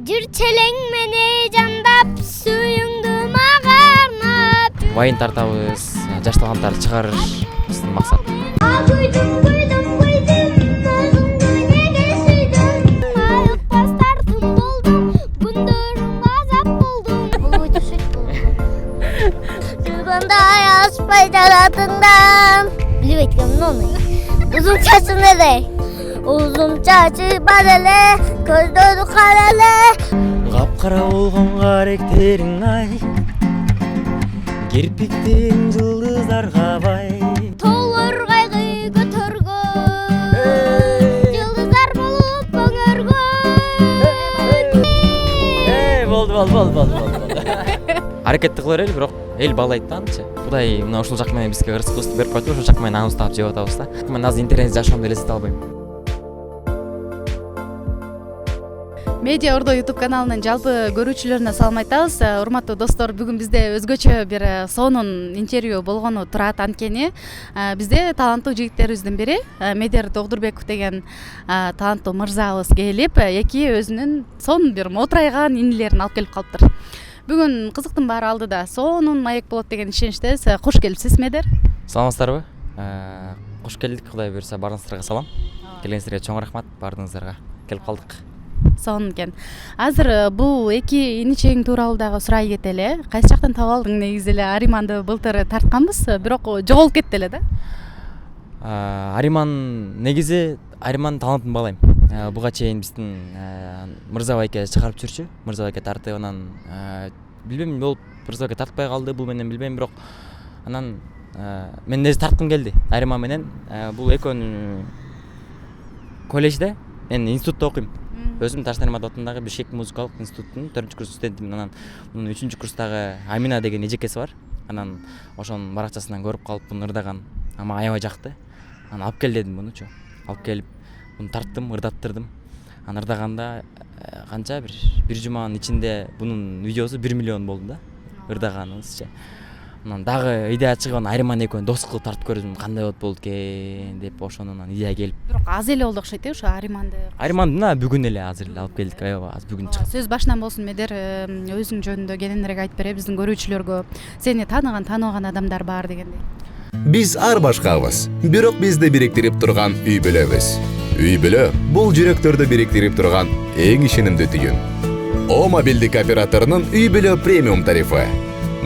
Жүрчелең мени жандап, сүйүңдү мага арнап. Вайын тартабыз, жаш таланттарды чыгарыш биздин максат. Куйдум, өзүңдү неге сүйдүм? Айыкпас тартым болдум, күндөрүм азап болдум. Бул өтө сөйт. Жүргөндөй аспай жаратыңдан. Билбейт экенмин ону. Узун чачың эле. Uzun çaçı badele, көздөрү кара эле. Капкара болгон каректериң ай, кирпиктин жылдыздарга бай. Тоолор кайгы көтөргөн, жылдыздар болуп өңөргөн. Болду. Аракетти кылып эле, бирок эл баалайт да анча. Кудай мына ушул жак менен бизге ырыскыбызды берип коет, ошол жак менен аныбызды таап жеп атабыз да. Мен азыр интернет жашоомду элестете албайм. Медиа Ордо YouTube каналынын жалпы көрүүчүлөрүнө салам айтабыз. Урматтуу достор, бүгүн бизде өзгөчө бир сонун интервью болгону турат. Анткени бизде таланттуу жигиттерибиздин бири Медер Догдурбеков деген таланттуу мырзабыз келип, эки өзүнүн сонун бир моторайган инилерин алып келип калыптыр. Бүгүн кызыктын баары алдыда сонун маек болот деген ишеничтебиз. Кош келипсиз, Медер. Саламатсыздарбы? Кош келдик, Кудай буйрса баарыңыздарга салам. Келгениңиздарга чоң рахмат, баарыңыздарга келип калдык. Сонун экен. Азыр бул эки иничең тууралуу дагы сурай кетели. Кайсы жактан таап алдың? Негизи эле Ариманды былтыр тартканбыз, бирок жоголуп кетти эле да. Негизи Ариман талантын баалайм. Буга чейин биздин Мырза байке чыгарып жүрчү. Мырза байке тартып, анан билбейм, болуп Мырза байке тартпай калды, бул менен билбейм, бирок анан мен нерсе тарткым келди. Ариман менен бул экөөнү колледжде, мен институтта окуйм. Өзүм Таштармат атындагы Бишкек музыкалык институттун 4-курс студентимин. Анан мунун 3-курстагы Амина деген эжекеси бар. Анан ошонун баракчасынан көрүп калып, муну ырдаган. Ама аябай жакты. Анан алып кел дедим мунучу. Алып келип, муну тарттым, ырдаттырдым. Анан ырдаганда канча бир жуманын ичинде бунун видеосу 1 миллион болду да. Ырдаганыбызча. Анан дагы идея чыгып, Ариман экөөнү дос кылып тартып көрдүм, кандай болот экен деп ошонун идея келип. Бирок аз эле болду окшойт, ошо Ариманды. Ариманды бүгүн эле азыр эле алып келдик, аябай аз бүгүн чыгат. Сөз башынан болсун, Медер, өзүң жөнүндө кененирээк айтып бере биздин көрүүчүлөргө. Сени тааныбаган адамдар бар дегендей. Биз ар башкабыз, бирок бизди бириктирип турган үй бүлөбүз. Үй бүлө бул жүрөктөрдү бириктирип турган эң ишенимдүү түйүн. О мобилдик операторунун үй бүлө премиум тарифы.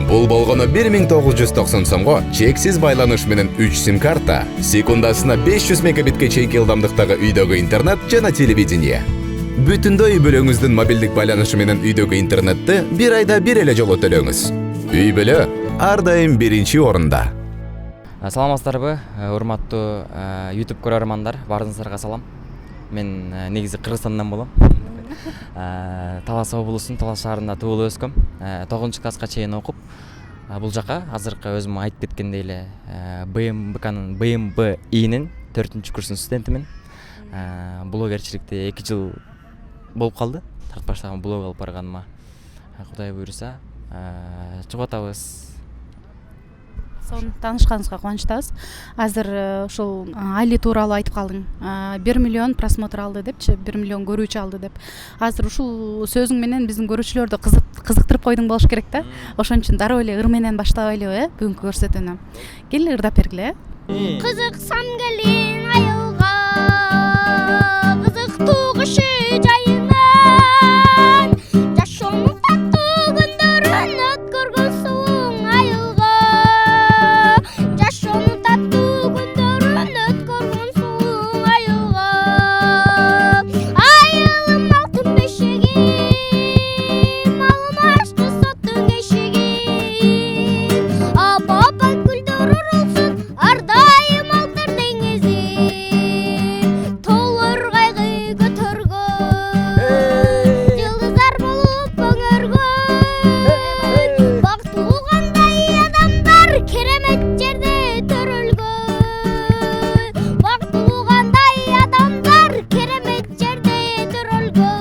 Бул болгону 1990 сомго чексиз байланыш менен 3 сим-карта, секундасына 500 мегабитке чейинки ылдамдыктагы үйдөгү интернет жана телевидение. Бүтүндөй үй бүлөңүздүн мобилдик байланышы менен үйдөгү интернетти бир айда бир эле жолу төлөңүз. Үй бүлө ар дайым биринчи орунда. Саламатсыздарбы, урматтуу YouTube көрөрмандар, баарыңыздарга салам. Мен негизи Кыргызстандан болом. Талас облусунун Талас шаарында туулуп өскөм. 9-класска чейин окуп, бул жака азыркы өзүм айтып кеткендей эле БМБКнын БМБИнин 4-курстун студентимин. Блогерчиликте 2 жыл болуп калды. Тартпаштагы блог алып барганыма. Кудай буйрса, чыгып атабыз. Таанышканыңызга кубанычтабыз. Азыр ушул Али тууралуу айтып калдың. 1 миллион просмотр алды депчи, 1 миллион көрүүчү алды деп. Азыр ушул сөзүң менен биздин көрүүчүлөрдү кызыктырып койдуң болуш керек да. Ошон үчүн дароо эле ыр менен баштабайлыбы, бүгүнкү көрсөтүүнү. Кел ырдап бергиле. Кызыксам келин айылга, кызыктуу киши жайынан, жашоонун таттуу күндөрүн өткөргөн сулуң айылга, жашоонун таттуу күндөрүн өткөргөн сулуң айылга. Айылым алтын бешигим, малым ачты соттун кешигим, апа гүлдөр урулсун, ар дайым алтын деңизим, тоолор кайгы көтөргөн, жылдыздар болуп өңөргөн, бактылуу кандай адамдар керемет жерде төрөлгөн, бактылуу кандай адамдар керемет жерде төрөлгөн.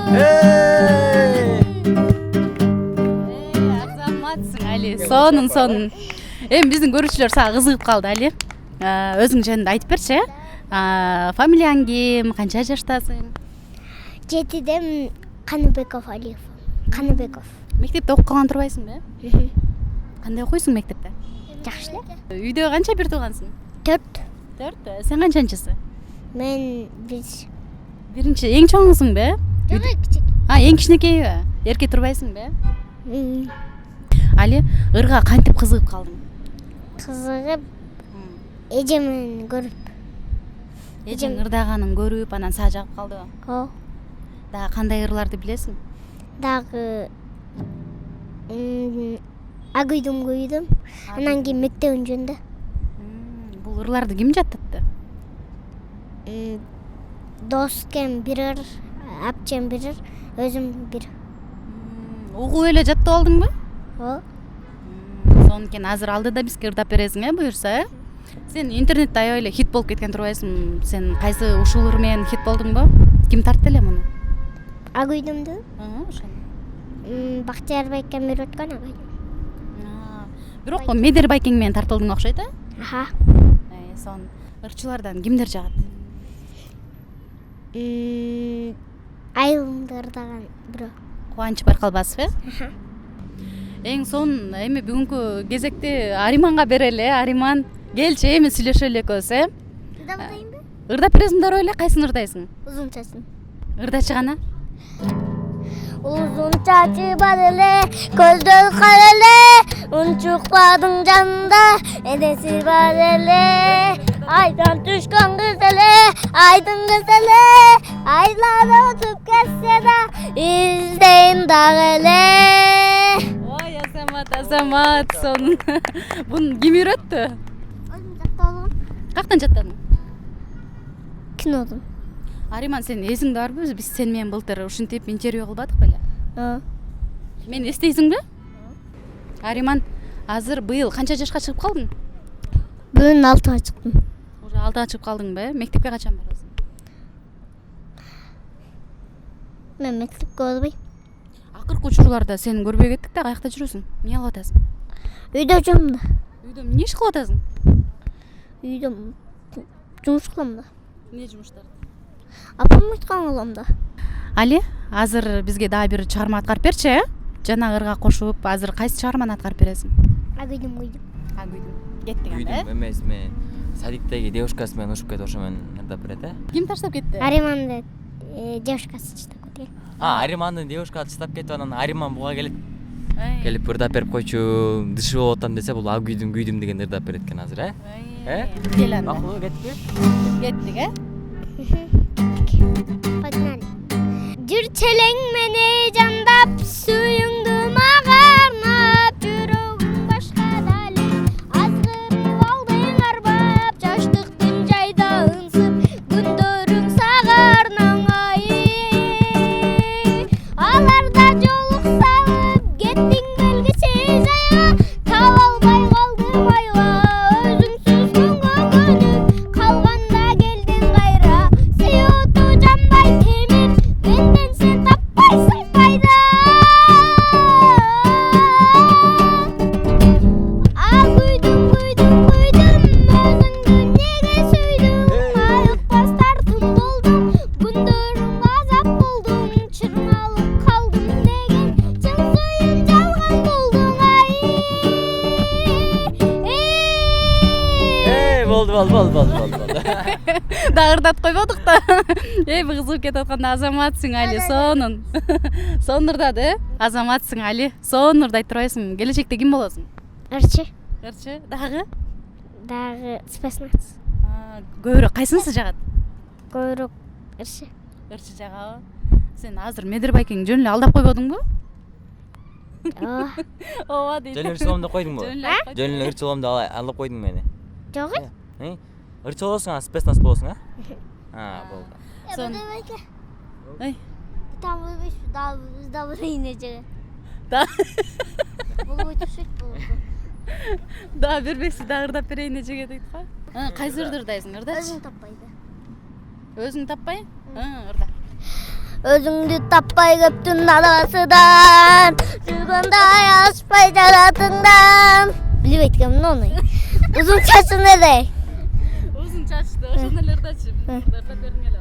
Азаматсың, Али. Сонун. Эми биздин көрүүчүлөр сага кызыгып калды, Али. Өзүң жөнүндө айтып берчи. Фамилияң ким, канча жаштасың? 7-ден Каныбеков Алиев. Каныбеков. Мектепте окуп калган турбайсың бе? Кандай окуйсуң мектепте? Жакшы эле. Үйдө канча бир туугансың? 4. 4. Сен канчанчысы? Мен Биринчи, эң чоңуңсуң бе? Жок, кичик. Эң кичинекейби? Эрке турбайсың бе? Али, ырга кантип кызыгып калдың? Кызыгып, эжемин көрүп. Эжең ырдаганын көрүп, анан сага жагып калдыбы? О, Дагы кандай ырларды билесиң? дагы агүйдүм күйдүм. Анан кийин мектебин жөндө. Бул ырларды ким жаттатты? Доскем бирер, апчем бирер, өзүм бир. Угуп эле жаттап алдыңбы? О, Сонун азыр алдыда бизге ырдап бересиң, буюрса, Сен интернетте аябай эле хит болуп кеткен турбайсың. Сен кайсы ушул ыр менен хит болдуңбу? Ким тартты эле муну? агүйдүмдү. Ошону. Бактияр байкем үйрөткөн агүйдүм. Бирок Медер байкең менен тартылдың окшойт, э? Аха. Сон ырчылардан кимдер жагат? Айылымды ырдаган бирөө. Кубанч Баркалбасов, э? Эң сонун эми бүгүнкү кезекти Ариманга берели, Ариман. Келчи, эми сүйлөшөлү экөөбүз, э? Ырдабайбы? Ырдап бересиң дароо эле, кайсын ырдайсың? Узун чачын. Ырдачы гана. Uzun çaçı var ele, gözler kara ele, unçukladın canında, edesi var ele. Aydan düşkan kız ele, aydın kız ele, aylar ötüp geçse de izleyin dağ ele. Ой, Азамат, сонун. Буну ким үйрөттү? Özüm jатталгам. Каяктан жаттадың? Кинодон. Ариман, сен эсиңде барбы? Биз сен менен былтыр ушинтип интервью кылбадык беле? Мени эстейсиңби? Ариман, азыр быйыл канча жашка чыгып калдың? Бүгүн 6-га чыктым. Уже 6-га чыгып калдың, мектепке качан барасың? Мен мектепке барбайм. Акыркы учурларда сени көрбөй кеттик да, каякта жүрөсүң? Эмне кылып атасың? Үйдө жүрөм да. Үйдө эмне иш кылып атасың? Үйдө жумуш кылам да. Эмне жумуштар? Апам айткан кылам да. Али, азыр бизге дагы бир чыгарма аткарып берчи, э? Жана ырга кошуп, азыр кайсы чыгарманы аткарып бересиң? Агүйдүм. Кеттик анда, э? Үйдүм эмес, мен садиктеги девушкасы менен ушуп кетип, ошо менен ырдап берет, э? Ким таштап кетти? Ариманды девушкасы чыктап кеткен. Аримандын девушкасы таштап кетип, анан Ариман буга келет. Келип ырдап берип койчу, дышып болуп атам десе, бул агүйдүм күйдүм деген ырдап берет экен азыр, э? Кел анда. Макул, кеттик. Кеттик, э? Погнали. Жүр челең мени жандап, сүйүңдү мага арнап, жүрөгүм башка дали. Азгырып алдың арбап, жаштыктын жайда ынсып, күндөрүң сага арнаңай. Аларда жолуксалып, кеттиң белгисиз ая, таба албай калдым айла, өзүңсүз күнгө көнүп, калганда келдиң кайра. Сыйооту жанбай темир, менден сен таппайсың пайда. Агүйдүм, өзүңдү неге сүйдүм, айыкпас тартым болдум, күндөрүм азап болдум, чырмалып калдым деген, чын сүйүп жалган болдуң ай. Болду. Да ырдап койбодук да. Эми кызыгып кетип атканда Азаматсың, Али, сонун. Сонун ырдады, э? Азаматсың, Али. Сонун ырдайт турбайсың. Келечекте ким болосуң? Ырчы. Ырчы, дагы? Дагы спецназ. Көбүрөөк кайсынысы жагат? Көбүрөөк ырчы. Ырчы жагабы? Сен азыр Медер байкең жөн эле алдап койбодуңбу? Ооба дейт. Жөн эле ырчылам деп койдуңбу? Жөн эле айтып Жөн эле ырчылам деп алдап койдуң мени. Жок. Ырчы болосуң, спецназ болосуң, а? Болду. Сон. Ой. Там вы да врыйнеже. Да. Бул өтүшөт болду. Да бербексиз, да ырдап берейин эжеге дейт го. Кайсы ырды ырдайсың? Ырдачы. Өзүң таппайды. Өзүң таппай? Ырда. Өзүңдү таппай көптүн арасынан, жүргөндөй аспай жаратыңдан. Билбейт экенмин ону. Узун чачың эле. Узун чачты, ошондо эле ырдачы. Ырдап бериң эле.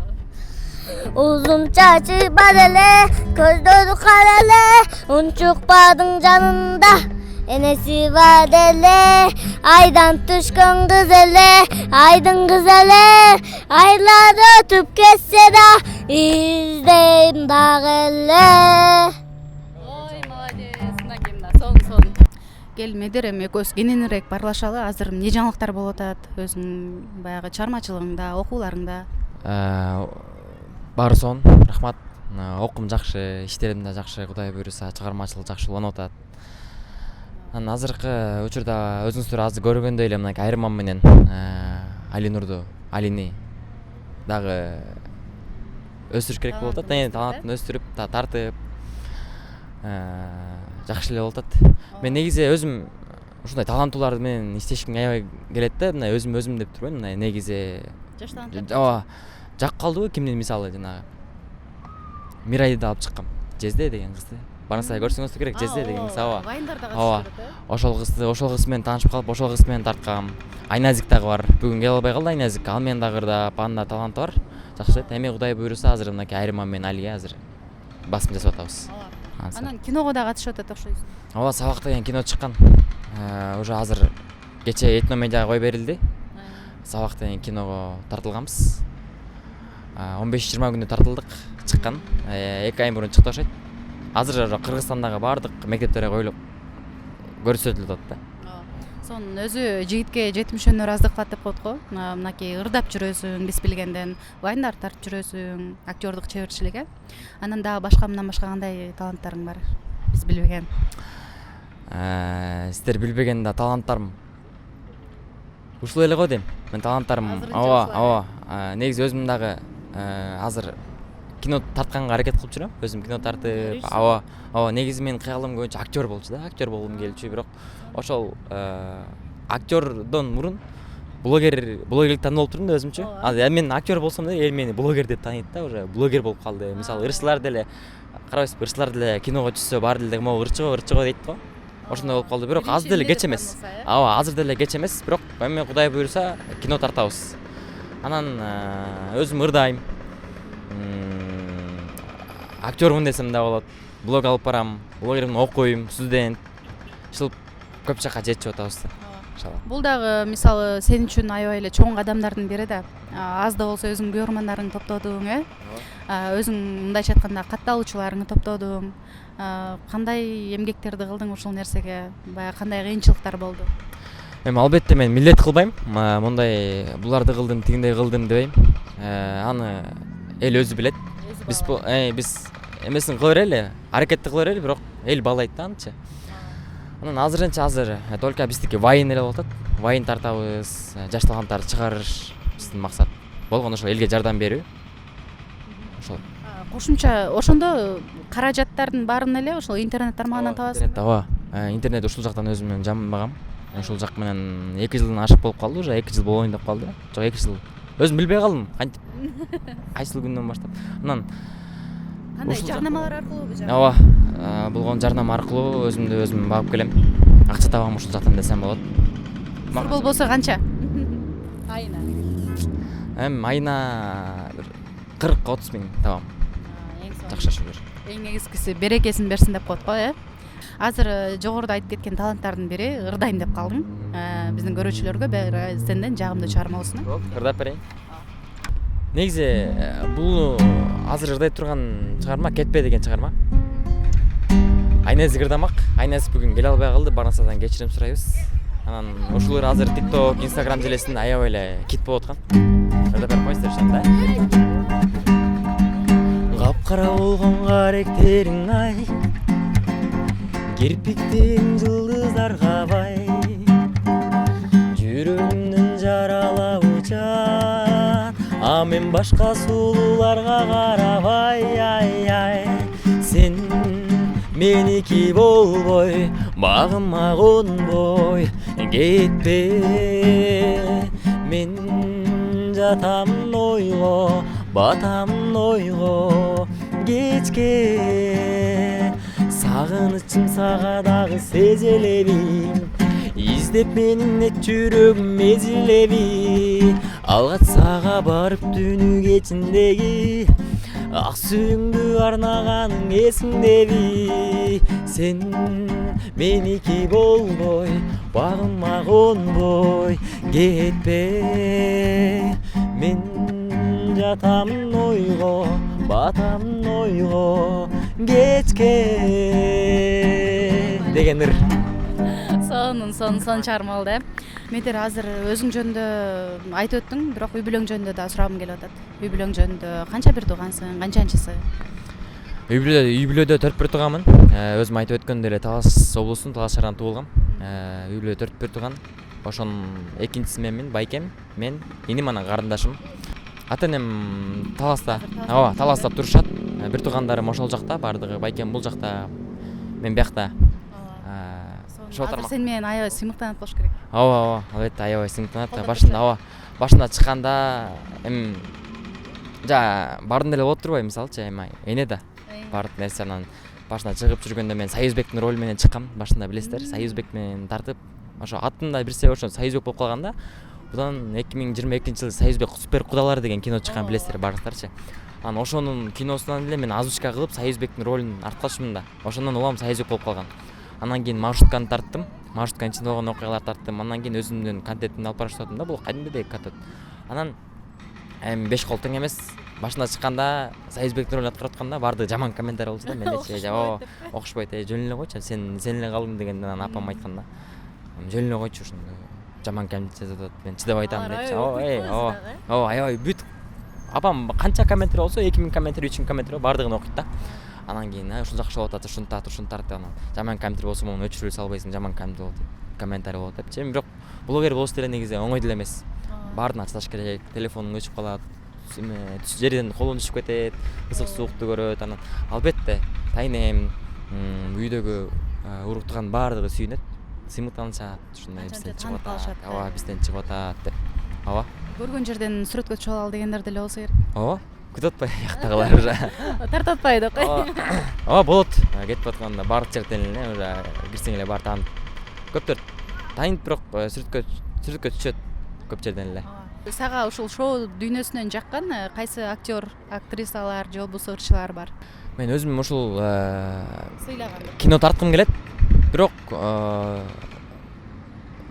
Uzun çarşı var ele, gözleri kara ele, unçukpadın canında. Enesi var ele, aydan düşkün kız ele, aydın kız ele. Aylar ötüp geçse de izleyim dağ ele. Ой, молодец, мынакей мына сон. Келмедир эми экөөбүз кененирээк баарлашалы. Азыр эмне жаңылыктар болуп атат өзүңүн баягы чыгармачылыгыңда, окууларыңда? Баары сонун, рахмат. Окуум жакшы, иштерим да жакшы, Кудай буйруса, чыгармачылык жакшы уланып атат. Анан азыркы учурда өзүңүздөр азыр көргөндөй эле мынакей Айрман менен Алинурду, Алини дагы өстүрүш керек болуп атат. Талантын өстүрүп, тартып жакшы эле болуп атат. Мен негизи өзүм ушундай таланттуулар менен иштешким аябай келет да. Мына өзүм деп турбайм. Мына негизи Жаштан ооба жак калдыбы кимдин мисалы жанагы Мирайды алып чыккам. Жезде деген кызды. Барыңыздар көрсөңүздөр керек. Жезде деген кыз ооба. Вайндарда Ооба. катышып Ошол кыз менен таанышып калып, ошол кыз менен тарткам. Айназик дагы бар. Бүгүн келе албай калды Айназик. Ал менен дагы да панда таланты бар. Жакшы. Эми Кудай буйруса азыр мынакей Айрман менен Алиге азыр басым жасап атабыз. Анан киного да катышып атат окшойсуң. Ооба, Сабак деген кино чыккан. Уже азыр кече Этно медиага кой берилди. Сабак деген киного тартылганбыз. 15-20 күндө тартылдык, чыккан. 2 ай мурун чыкты окшойт. Азыр Кыргызстандагы баардык мектептерге коюлуп көрсөтүлүп атат да. Сонун өзү жигитке жетимишөөнө ыраазык кылат деп коет го. Мынакей ырдап жүрөсүң, биз билгенден, вайндар тартып жүрөсүң, актёрдук чеберчилик. Анан дагы башка кандай таланттарың бар? Биз билбеген. Сиздер билбеген да таланттарым ушул эле го дейм. Мен таланттарым ооба. Негизи өзүм дагы азыр кино тартканга аракет кылып жүрөм. Өзүм кино тартып, ооба. Негизи менин кыялым көбүнчө актер болчу да. Актер болгум келчү, бирок ошол актердон мурун блогерлик танып болуп турдум да өзүмчө. Азыр мен актер болсом да эл мени блогер деп тааныйт да, уже блогер болуп калды. Мисалы ырчылар деле карабайсызбы, ырчылар деле киного түшсө баары деле могу ырчыго дейт го. Ошондой болуп калды, бирок азыр деле кеч эмес. Ооба, азыр деле кеч эмес, бирок эми Кудай буйруса кино тартабыз. Анан өзүм ырдайм. Актёрмун десем да болот. Блог алып барам, блогермин, окуйм, студент. Ушул көп жакка жетип атабыз да. Иншалла. Бул дагы мисалы сен үчүн аябай эле чоң кадамдардын бири да. Аз да болсо өзүң көрөрмандарыңды топтодуң, өзүң мындайча айтканда катталуучуларыңды топтодуң. Кандай эмгектерди кылдың ушул нерсеге? Баягы кандай кыйынчылыктар болду? Эми албетте мен милдет кылбайм. Мындай буларды кылдым, тигиндей кылдым дебейм. Аны эл өзү билет. Биз эмесин кыла берели, аракетти кыла берели, бирок эл баалайт да анчы. Анан азыр только биздики вайн эле болуп атат. Вайн тартабыз, жаш таланттарды чыгарыш биздин максат. Болгону ошол элге жардам берүү. Ошол. Кошумча ошондо каражаттардын баарын эле ошол интернет тармагынан табасың. Ооба. Интернет ушул жактан өзүм менен жамбагам. Ушул жак менен 2 жылдан ашык болуп калды, уже 2 жыл болоюн деп калды. Жок 2 жыл. Өзүм билбей калдым, кантип. Кайсыл күндөн баштап. Анан Кандай жарнамалар аркылуубу? Ооба. Болгон жарнама аркылуу өзүмдү өзүм багып келем. Акча табам ушул жактан десем болот. Болбосо канча? Айына. Айына 40-30 миң табам. Жакшы шүгүр. Эң негизгиси берекесин берсин деп коет го, Азыр жогоруда айтып кеткен таланттардын бири ырдайм деп калдым. Биздин көрүүчүлөргө сенден жагымдуу чыгарма болсун. Ырдап берейин. Негизи бул азыр ырдайт турган чыгарма Кетпе деген чыгарма. Айназик ырдамак. Айназик бүгүн келе албай калды. Барыңыздардан кечирим сурайбыз. Анан ушулар азыр TikTok, Instagram желесинде аябай эле кит болуп аткан. Ырдап берип коесуздар шанда. Капкара болгон каректериң ай, кирпиктен жылдыздарга бай, жүрөгүмдүн жаралап жан, мен башка сулууларга карабай, ай, сен меники болбой, багыма конбой, кетпе, мен жатам ойго, батам ойго, кечке, сагынычым сага дагы сезелеби, издеп менин эт жүрөгүм эзилеби, алгач сага барып түнү кечиндеги ак сүйүңдү арнаганың эсиңдеби сен меники болбой багыма конбой кетпе мен жатамын ойго батамын ойго кечке деген ыр сонун чыгармалды медер азыр өзүң жөнүндө айтып өттүң бирок үй бүлөң жөнүндө да сурагым келип атат үй бүлөң жөнүндө канча бир туугансың канчанчысы үй бүлөдө 4 тууганмын өзүм айтып өткөндөй эле Талас облусунун Талас шаарынан туулгам үй бүлөдө 4 тууган ошонун экинчиси менмин байкем мен иним анан карындашым ата энем Таласта ооба Таласта турушат бир туугандарым ошол жакта баардыгы байкем бул жакта мен биякта азыр сен менен аябай сыймыктанат болуш керек ооба албетте аябай сыймыктанат башында чыкканда эми бардым деле болуп турбайбы мисалычы эми эне да баардык нерсе анан башына чыгып жүргөндө мен Союзбектин ролу менен чыккам башында билесиздер Союзбек менен тартып ошо атымда бир себеп ошо Союзбек болуп калганда будан 2022-жылы Союзбек супер кудалар деген кино чыккан билесиздер баардыктарчы анан ошонун киносунан эле мен озвучка кылып Союзбектин ролун арткачмын да ошондон улам Союзбек болуп калган анан кийин маршрутканы тарттым маршрутканын ичинде болгон окуяларды тарттым анан кийин өзүмдүн контентимди алып барып да бул кадимгидей контент анан эми 5 кол тең эмес башында чыкканда Союзбектин ролун аткарып атканда баардыгы жаман комментарий болчу да мендечи ооба окушпайт жөн эле койчу сен эле калдың деген анан апам айткан да жөн эле койчу ушуну жаман коммент жазып атат мен чыдабай атам депчи ооба аябай бүт апам канча комментарий болсо 2000 комментарий 3000 комментарий баардыгын окуйт да анан кийин ушул жакшы болуп атат ушуну тарт деп анан жаман комментарий болсо муну өчүрүп салбайсың жаман комментарий болот депчи бирок блогер болуш деле негизи оңой деле эмес баардыгына чыдаш керек телефонуң өчүп калат жерден колун түшүп кетет ысык суукту көрөт анан албетте тайнем үйдөгү уруктуган баардыгы сүйүнөт сыймыктанышат ушундай бизден чыгып атат ооба бизден чыгып атат деп ооба көргөн жерден сүрөткө түшүп алалы дегендер деле болсо керек ооба күтүп атпайбы жактагылар уже тартып атпайбы деп ооба болот кетип атканда баардык жерден эле уже кирсең эле баары таанып көптөр тайынып бирок сүрөткө түшөт көп жерден эле сага ушул шоу дүйнөсүнөн жаккан кайсы актер актрисалар же болбосо ырчылар бар мен өзүм ушул сыйлаган кино тарткым келет бирок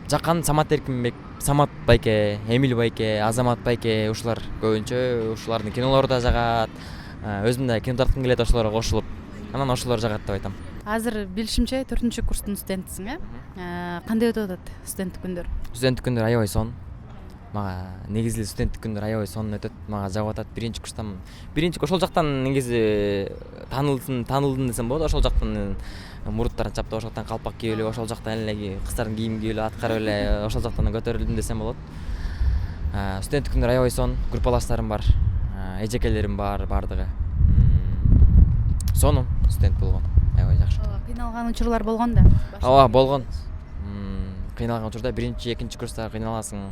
жаккан Самат Эркинбек Самат байке Эмил байке Азамат байке ушулар көбүнчө ушулардын кинолору да жагат өзүм да кино тарткым келет ошолорго кошулуп анан ошолор жагат деп айтам азыр билишимче 4-курстун студентисиң кандай өтүп атат студенттик күндөр аябай сонун мага негизи студенттик күндөр аябай сонун өтөт мага жагып атат биринчи курстан ошол жактан негизи таанылдым десем болот ошол жактан муруттарын чаптап ошол жактан калпак кийип эле ошол жактан эле кыздардын кийимин кийип эле аткарып эле ошол жактан көтөрүлдүм десем болот студенттик күндөр аябай сонун группалаштарым бар эжекелерим бар баардыгы сонун студент болгон аябай жакшы кыйналган учурлар болгон да ооба болгон кыйналган учурда биринчи экинчи курста кыйналасың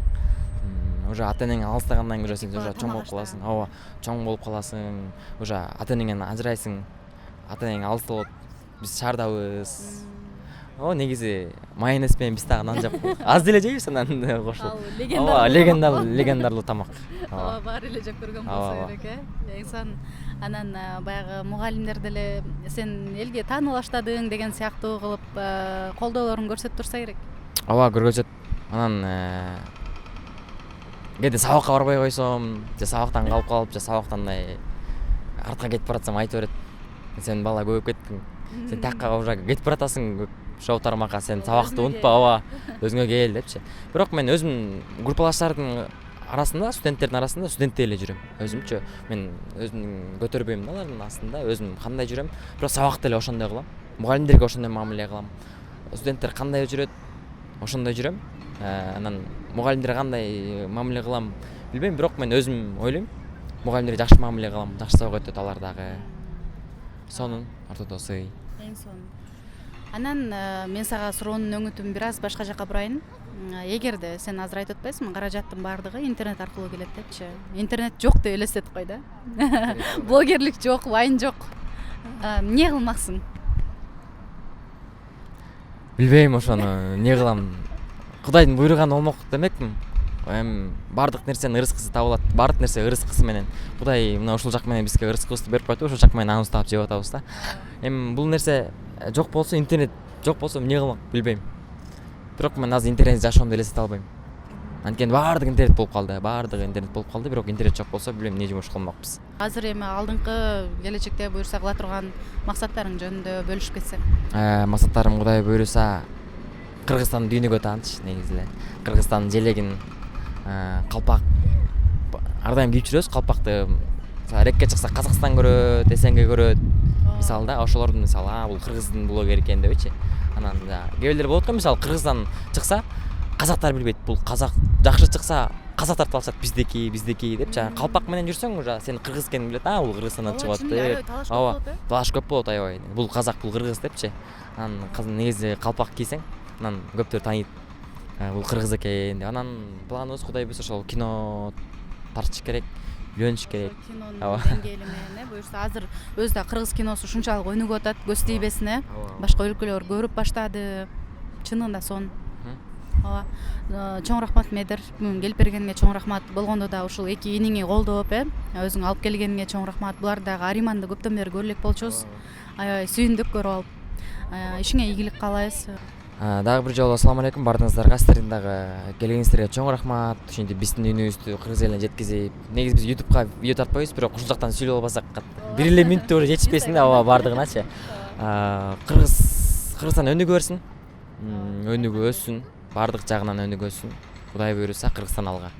уже ата энең алыстагандан кийин уже сен уже чоң болуп каласың ооба чоң болуп каласың уже ата энеңден ажырайсың ата энең алыста болот биз шаардабыз негизи майонез менен биз дагы нан жеп аз деле жейбиз анан кошулуп ооба легендарлуу тамак ооба баары эле жеп көргөн болсо керек эң сонун анан баягы мугалимдер деле сен элге таанып баштадың деген сыяктуу кылып колдоолорун көрсөтүп турса керек ооба көргөзөт анан кээде сабакка барбай койсом же сабактан калып калып же сабактан мындай артка кетип баратсам айтып берет сен бала көбөйүп кеттиң сен тияка уже кетип баратасың шоу тармакка сен сабакты унутпа ооба өзүңө кел депчи бирок мен өзүм группалаштардын арасында студенттердин арасында студенттей эле жүрөм өзүмчү мен өзүмдүн көтөрбөйм да алардын астында өзүм кандай жүрөм бирок сабакты эле ошондой кылам мугалимдерге ошондой мамиле кылам студенттер кандай жүрөт ошондой жүрөм анан мугалимдерге кандай мамиле кылам билбейм бирок мен өзүм ойлойм мугалимдерге жакшы мамиле кылам жакшы сабак өтөт алар дагы сонун ортодо сый эң сонун анан мен сага суроонун өңүтүн бир аз башка жака бурайын эгерде сен азыр айтып атпайсыңбы каражаттын баардыгы интернет аркылуу келет депчи интернет жок деп элестетип кой да блогерлик жок вайн жок эмне кылмаксың билбейм ошону эмне кылам кудайдын буйруганы болмок демекмин эми баардык нерсенин ырыскысы табылат, баардык нерсе ырыскысы менен. Кудай мына ушул жак менен бизге ырыскыбызды берип коет, ушул жак менен аныбызды таап жеп атабыз да. Эми бул нерсе жок болсо, интернет жок болсо эмне кылмак билбейм. Бирок мен азыр интернет жашоомду элестете албайм. Анткени баардык интернет болуп калды, бирок интернет жок болсо билбейм эмне жумуш кылмакпыз. Азыр эми алдыңкы келечекте буюрса кыла турган максаттарың жөнүндө бөлүшүп кетсең. Максаттарым Кудай буйруса Кыргызстандын дүйнөгө тааныш негизи эле. Кыргызстандын желегин калпак ар дайым кийип жүрөбүз. Калпакты рекке чыкса Казакстан көрөт, СНГ көрөт. Мисалы да ошолордун мисалы бул кыргыздын блогери экен депчи. Анан кээ бирлер болот го, мисалы Кыргыздан чыкса казактар билбейт. Бул казак жакшы чыкса казак тартып алышат, биздики деп. Жана калпак менен жүрсөң уже сен кыргыз экенин билет. Бул Кыргызстандан чыгып атты. Ооба, талаш көп болот аябай. Бул казак, бул кыргыз депчи. Анан негизи калпак кийсең, анан көптөр тааныйт. Бул кыргыз экен. Анан планыбыз Кудай буйруса ошол кино тартыш керек, үйлөнүш керек. Кинонун деңгээли менен буюрса азыр өзү да кыргыз киносу ушунчалык өнүгүп атат, көз тийбесине. Башка өлкөлөр көрүп баштады. Чынында сон. Ооба. Чоң рахмат Медер. Бүгүн келип бергениңе чоң рахмат. Болгондо да ушул эки иниңи колдоп, өзүң алып келгениңе чоң рахмат. Булар дагы Ариманды көптөн бери көрө элек болчубуз. Аябай сүйүндүк көрүп алып. Ишиңе ийгилик каалайбыз. Дагы бир жолу ассаламу алейкум баардыгыңыздарга. Сиздердин дагы келгениңиздерге чоң рахмат. Ушинтип биздин үнүбүздү кыргыз элине жеткизип, негизи биз YouTubeга видео тартпайбыз, бирок ушул жактан сүйлөп албасак бир эле мүнөттө уже жетишпесин да, ооба баардыгыначы. Кыргызстан өнүгө берсин. Өнүгө өссүн, баардык жагынан өнүгө өссүн. Кудай буйруса Кыргызстан алга.